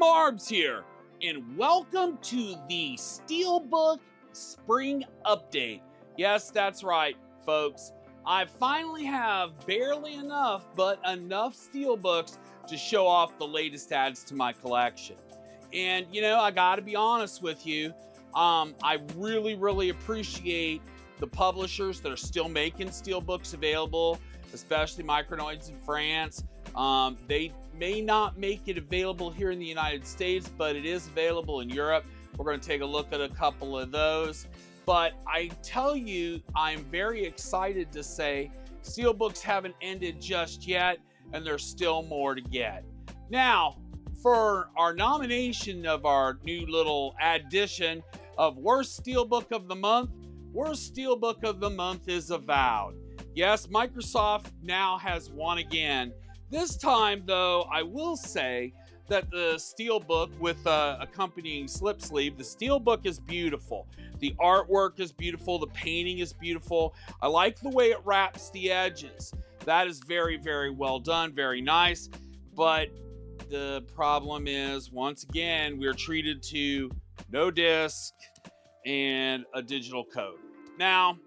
Marbs here, and welcome to the Steelbook Spring Update. Yes, that's right, folks. I finally have barely enough, but enough Steelbooks to show off the latest adds to my collection. And, you know, I gotta be honest with you, I really appreciate the publishers that are still making Steelbooks available, especially Microids in France. They may not make it available here in the United States, but it is available in Europe. We're going to take a look at a couple of those. But I tell you, I'm very excited to say Steelbooks haven't ended just yet, and there's still more to get. Now, for our nomination of our new little addition of Worst Steelbook of the Month, Worst Steelbook of the Month is Avowed. Yes, Microsoft now has won again. This time, though, I will say that the Steelbook with accompanying slip sleeve, the Steelbook is beautiful. The artwork is beautiful. The painting is beautiful. I like the way it wraps the edges. That is very well done, very nice. But the problem is, once again, we're treated to no disc and a digital code. Now,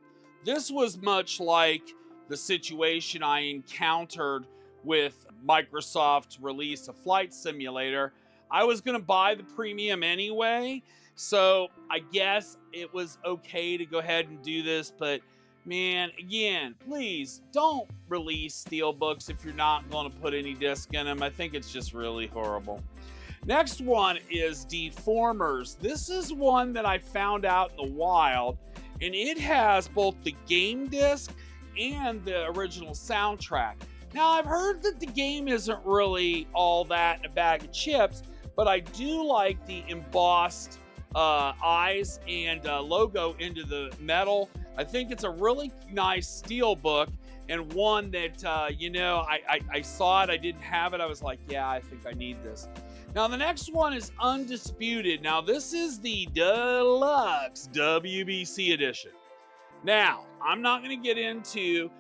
this was much like the situation I encountered with Microsoft's release of Flight Simulator. I was going to buy the premium anyway, so I guess it was okay to go ahead and do this, but man, again, please don't release Steelbooks if you're not going to put any disc in them. I think it's just really horrible. Next one is Deformers. This is one that I found out in the wild, and it has both the game disc and the original soundtrack. Now, I've heard that the game isn't really all that in a bag of chips, but I do like the embossed eyes and logo into the metal. I think it's a really nice Steelbook, and one that, you know, I saw it, I didn't have it, I was like, yeah, I think I need this. Now, the next one is Undisputed. Now, this is the Deluxe WBC Edition. Now, I'm not going to get into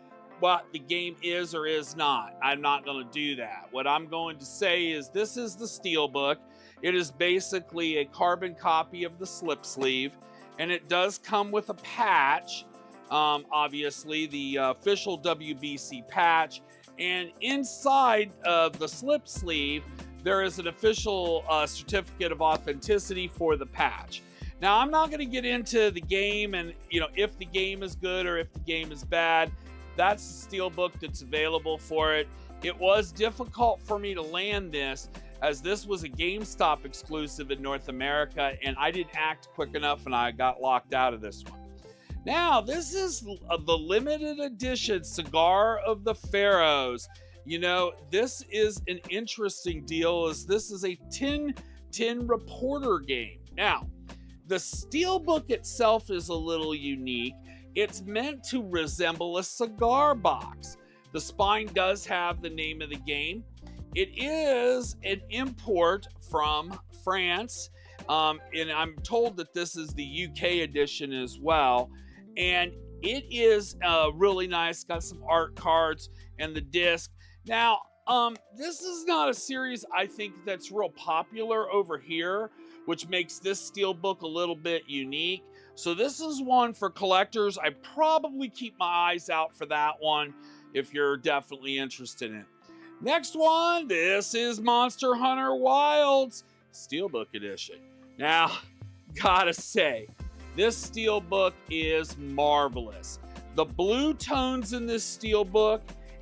what the game is or is not. I'm not going to do that. What I'm going to say is this is the Steelbook. It is basically a carbon copy of the slip sleeve, and it does come with a patch, obviously the official WBC patch, and inside of the slip sleeve there is an official certificate of authenticity for the patch. Now, I'm not going to get into the game and, you know, if the game is good or if the game is bad. That's the Steelbook that's available for it. It was difficult for me to land this, as this was a GameStop exclusive in North America, and I didn't act quick enough and I got locked out of this one. Now, this is the limited edition Cigar of the Pharaohs. You know, this is an interesting deal, as this is a tin reporter game. Now, the Steelbook itself is a little unique. It's meant to resemble a cigar box. The spine does have the name of the game. It is an import from France, and I'm told that this is the UK edition as well. And it is really nice. Got some art cards and the disc. Now, this is not a series I think that's real popular over here, which makes this Steelbook a little bit unique. So this is one for collectors. I probably keep my eyes out for that one if you're definitely interested in it. Next one, this is Monster Hunter Wilds Steelbook Edition. Now, gotta say, this Steelbook is marvelous. The blue tones in this Steelbook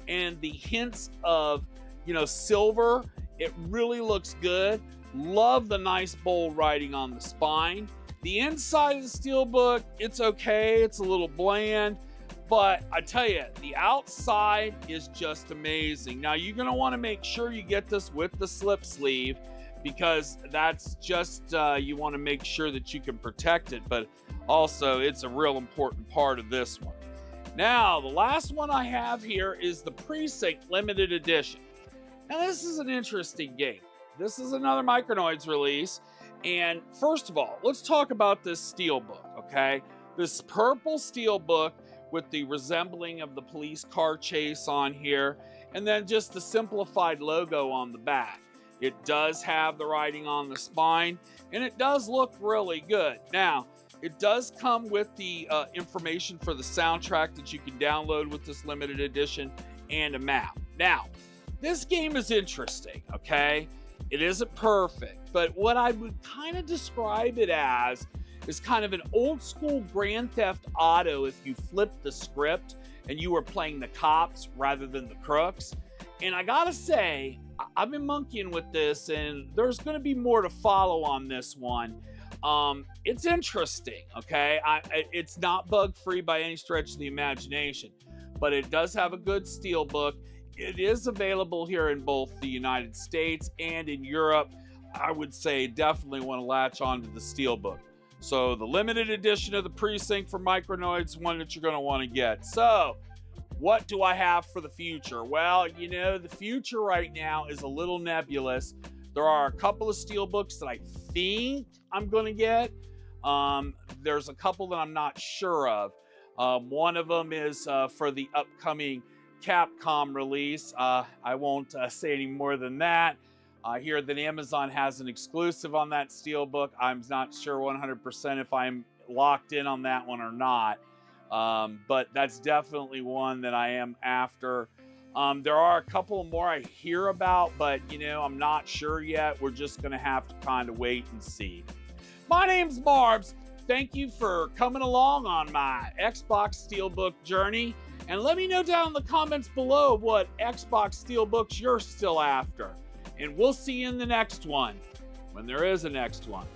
and the hints of, you know, silver, it really looks good. Love the nice bold writing on the spine. The inside of the Steelbook, it's okay. It's a little bland, but I tell you, the outside is just amazing. Now, you're going to want to make sure you get this with the slip sleeve, because that's just, you want to make sure that you can protect it, but also it's a real important part of this one. Now, the last one I have here is the Precinct Limited Edition. Now, this is an interesting game. This is another Microids release. And first of all, let's talk about this Steelbook, okay? This purple Steelbook with the resembling of the police car chase on here, and then just the simplified logo on the back. It does have the writing on the spine, and it does look really good. Now, it does come with the information for the soundtrack that you can download with this limited edition and a map. Now, this game is interesting, okay? It isn't perfect, but what I would kind of describe it as is kind of an old school Grand Theft Auto if you flipped the script and you were playing the cops rather than the crooks. And I gotta say, I've been monkeying with this, and there's gonna be more to follow on this one. It's interesting, okay? It's not bug-free by any stretch of the imagination, but it does have a good Steelbook. It is available here in both the United States and in Europe. I would say definitely want to latch onto the Steelbook. So the limited edition of the Precinct for Microids is one that you're going to want to get. So what do I have for the future? Well, you know, the future right now is a little nebulous. There are a couple of Steelbooks that I think I'm going to get. There's a couple that I'm not sure of. One of them is for the upcoming Capcom release. I won't say any more than that. I hear that Amazon has an exclusive on that Steelbook. I'm not sure 100% if I'm locked in on that one or not. But that's definitely one that I am after. There are a couple more I hear about, but you know, I'm not sure yet. We're just going to have to kind of wait and see. My name's Marbs. Thank you for coming along on my Xbox Steelbook journey. And let me know down in the comments below what Xbox Steelbooks you're still after. And we'll see you in the next one, when there is a next one.